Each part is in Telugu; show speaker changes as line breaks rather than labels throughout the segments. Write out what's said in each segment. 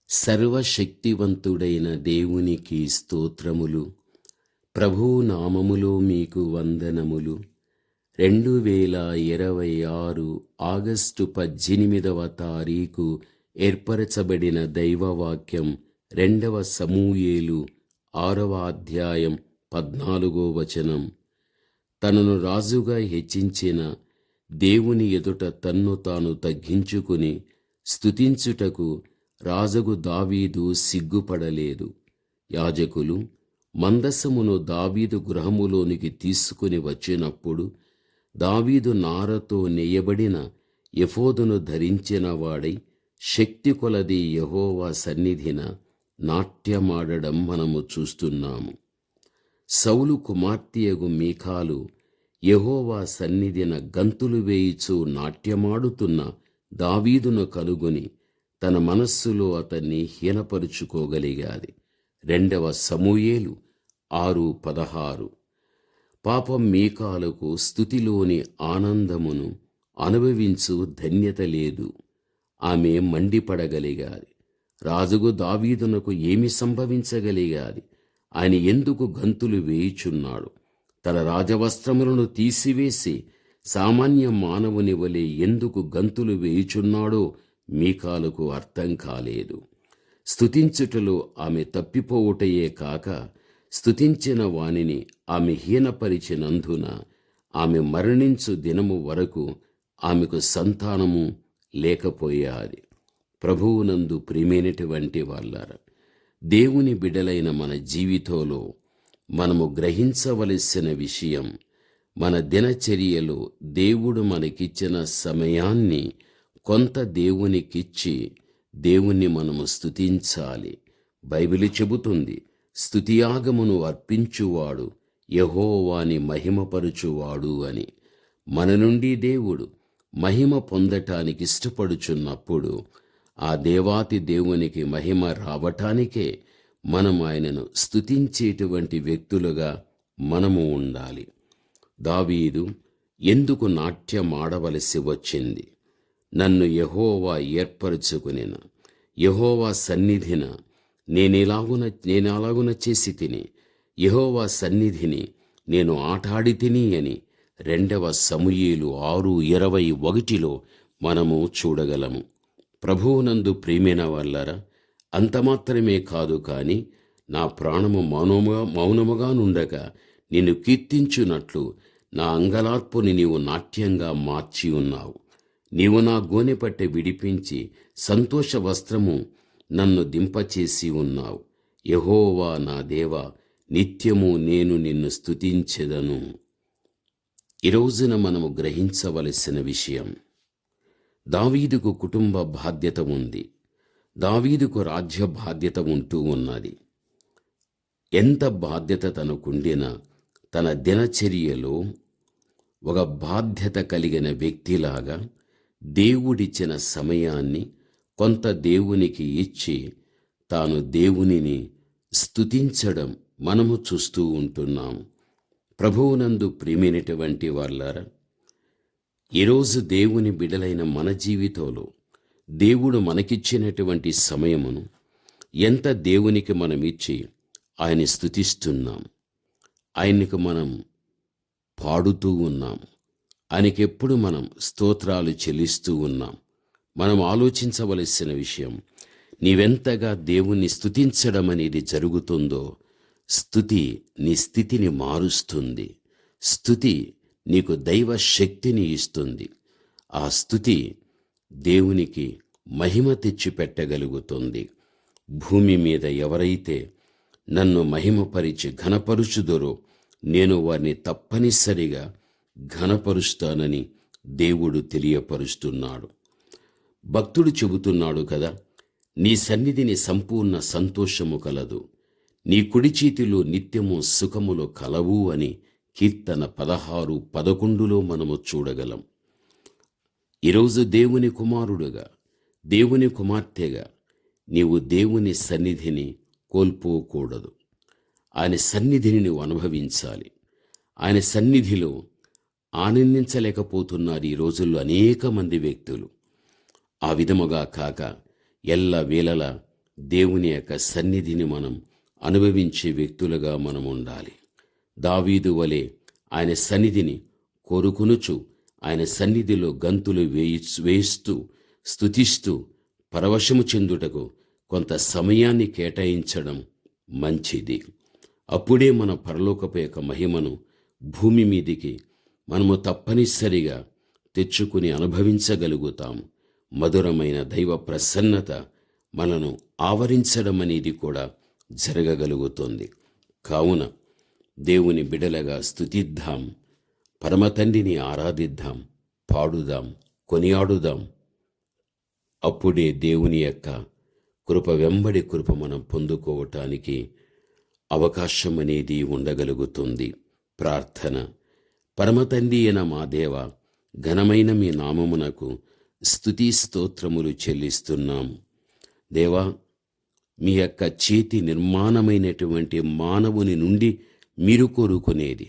సర్వశక్తివంతుడైన దేవునికి స్తోత్రములు. ప్రభువు నామములో మీకు వందనములు. 2026 ఆగస్టు 18వ తారీఖు ఏర్పరచబడిన దైవవాక్యం 2వ సమూయేలు 6వ అధ్యాయం 14వ వచనం. తనను రాజుగా హెచ్చించిన దేవుని ఎదుట తన్ను తాను తగ్గించుకుని స్తుతించుటకు రాజగు దావీదు సిగ్గుపడలేదు. యాజకులు మందసమును దావీదు గృహములోనికి తీసుకుని వచ్చినప్పుడు దావీదు నారతో నేయబడిన ఎఫోదును ధరించిన వాడై శక్తి కొలది యెహోవా సన్నిధిన నాట్యమాడడం మనము చూస్తున్నాము. సౌలు కుమార్తెయగు మీకాలు యెహోవా సన్నిధిన గంతులు వేయిచూ నాట్యమాడుతున్న దావీదును కనుగొని తన మనస్సులో అతన్ని హీనపరుచుకోగలిగాది. 2వ సమూయేలు 6:16. పాపం మీకాలుకు స్తుతిలోని ఆనందమును అనుభవించు ధన్యత లేదు. ఆమె మండిపడగలిగాది. రాజుగు దావీదునకు ఏమి సంభవించగలిగాది? ఆయన ఎందుకు గంతులు వేయుచున్నాడు? తన రాజవస్త్రములను తీసివేసి సామాన్య మానవుని వలె ఎందుకు గంతులు వేయుచున్నాడో మీకాలుకు అర్థం కాలేదు. స్తుతించుటలో ఆమె తప్పిపోవుటయే కాక స్తుతించిన వానిని ఆమె హీనపరిచినందున ఆమె మరణించు దినము వరకు ఆమెకు సంతానము లేకపోయాది. ప్రభువునందు ప్రియమైనటువంటి వాళ్ళారా, దేవుని బిడ్డలైన మన జీవితంలో మనము గ్రహించవలసిన విషయం, మన దినచర్యలో దేవుడు మనకిచ్చిన సమయాన్ని కొంత దేవునికిచ్చి దేవుణ్ణి మనము స్తుతించాలి. బైబిలు చెబుతుంది, స్తుతియాగమును అర్పించువాడు యెహోవాని మహిమపరుచువాడు అని. మన నుండి దేవుడు మహిమ పొందటానికి ఇష్టపడుచున్నప్పుడు ఆ దేవాతి దేవునికి మహిమ రావటానికే మనం ఆయనను స్తుతించేటువంటి వ్యక్తులుగా మనము ఉండాలి. దావీదు ఎందుకు నాట్యమాడవలసి వచ్చింది? నన్ను యెహోవా ఏర్పరచుకునిన యెహోవా సన్నిధిన నేనెలాగున చేసి తిని, యెహోవా సన్నిధిని నేను ఆటాడి తిని అని 2వ సమూయేలు 6:21 మనము చూడగలము. ప్రభువునందు ప్రియమైన వాళ్ళారా, అంత మాత్రమే కాదు కాని నా ప్రాణము మౌనముగా నుండగా నిన్ను కీర్తించున్నట్లు నా అంగలార్పుని నీవు నాట్యంగా మార్చి ఉన్నావు. నీవు నా గోనెపట్టె విడిపించి సంతోష వస్త్రము నన్ను దింపచేసి ఉన్నావు. యెహోవా నా దేవా, నిత్యము నేను నిన్ను స్తుతించెదను. ఈ రోజున మనము గ్రహించవలసిన విషయం, దావీదుకు కుటుంబ బాధ్యత ఉంది. దావీదుకు రాజ్య బాధ్యత ఉంటూ ఉన్నది. ఎంత బాధ్యత తనకుండినా తన దినచర్యలో ఒక బాధ్యత కలిగిన వ్యక్తిలాగా దేవుడిచ్చిన సమయాన్ని కొంత దేవునికి ఇచ్చి తాను దేవునిని స్తుతించడం మనము చూస్తూ ఉంటున్నాము. ప్రభువునందు ప్రియమైనటువంటి వాళ్ళారా, ఈరోజు దేవుని బిడ్డలైన మన జీవితంలో దేవుడు మనకిచ్చినటువంటి సమయమును ఎంత దేవునికి మనం ఇచ్చి ఆయన స్తుతిస్తున్నాం, ఆయనకు మనం పాడుతూ ఉన్నాం, ఆయనకెప్పుడు మనం స్తోత్రాలు చెల్లిస్తూ ఉన్నాం. మనం ఆలోచించవలసిన విషయం, నీవెంతగా దేవుణ్ణి స్తుతించడం అనేది జరుగుతుందో స్తుతి నీ స్థితిని మారుస్తుంది. స్తుతి నీకు దైవ శక్తిని ఇస్తుంది. ఆ స్తుతి దేవునికి మహిమ తెచ్చిపెట్టగలుగుతుంది. భూమి మీద ఎవరైతే నన్ను మహిమపరిచి ఘనపరుచుదురో నేను వారిని తప్పనిసరిగా ఘనపరుస్తానని దేవుడు తెలియపరుస్తున్నాడు. భక్తుడు చెబుతున్నాడు కదా, నీ సన్నిధిని సంపూర్ణ సంతోషము కలదు, నీ కుడి చేతిలో నిత్యము సుఖములు కలవు అని కీర్తన 16:11 మనము చూడగలం. ఈరోజు దేవుని కుమారుడుగా, దేవుని కుమార్తెగా నీవు దేవుని సన్నిధిని కోల్పోకూడదు. ఆయన సన్నిధిని నువ్వు అనుభవించాలి. ఆయన సన్నిధిలో ఆనందించలేకపోతున్నారు ఈ రోజుల్లో అనేక మంది వ్యక్తులు. ఆ విధముగా కాక ఎల్ల వేళలా దేవుని యొక్క సన్నిధిని మనం అనుభవించే వ్యక్తులుగా మనం ఉండాలి. దావీదు వలె ఆయన సన్నిధిని కోరుకొనుచు ఆయన సన్నిధిలో గంతులు వేయిస్తూ స్తుతిస్తూ పరవశము చెందుటకు కొంత సమయాన్ని కేటాయించడం మంచిది. అప్పుడే మన పరలోకపు యొక్క మహిమను భూమి మీదికి మనము తప్పనిసరిగా తెచ్చుకుని అనుభవించగలుగుతాం. మధురమైన దైవ ప్రసన్నత మనను ఆవరించడం అనేది కూడా జరగగలుగుతుంది. కావున దేవుని బిడలగా స్తుతిద్దాం, పరమతండ్రిని ఆరాధిద్దాం, పాడుదాం, కొనియాడుదాం. అప్పుడే దేవుని యొక్క కృప వెంబడి కృప మనం పొందుకోవటానికి అవకాశం అనేది ఉండగలుగుతుంది. ప్రార్థన. పరమతండ్రి అయిన మా దేవ, ఘనమైన మీ నామమునకు స్తుతి స్తోత్రములు చెల్లిస్తున్నాం. దేవా, మీ యొక్క చేతి నిర్మాణమైనటువంటి మానవుని నుండి మీరు కోరుకునేది,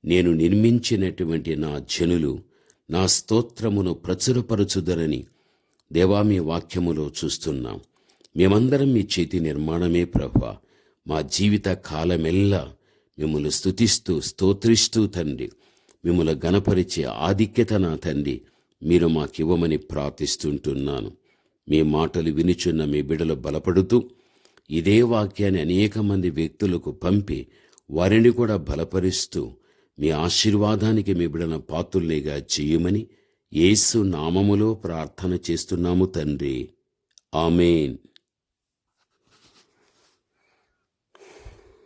నేను నిర్మించినటువంటి నా జనులు నా స్తోత్రమును ప్రచురపరచుదరని దేవా మీ వాక్యములో చూస్తున్నాం. మేమందరం మీ చేతి నిర్మాణమే ప్రభువా. మా జీవిత కాలమెల్లా మిమ్మల్ని స్తుతిస్తూ స్తోత్రిస్తూ తండ్రి, మిమ్మల్ని గణపరిచే ఆధిక్యత నా తండ్రి మీరు మాకివ్వమని ప్రార్థిస్తుంటున్నాను. మీ మాటలు వినుచున్న మీ బిడ్డలు బలపడుతూ ఇదే వాక్యాన్ని అనేక మంది వ్యక్తులకు పంపి వారిని కూడా బలపరుస్తూ మీ ఆశీర్వాదానికి మీ బిడ్డల పాత్రులుగా చేయమని యేసు నామములో ప్రార్థన చేస్తున్నాము తండ్రి. ఆమేన్.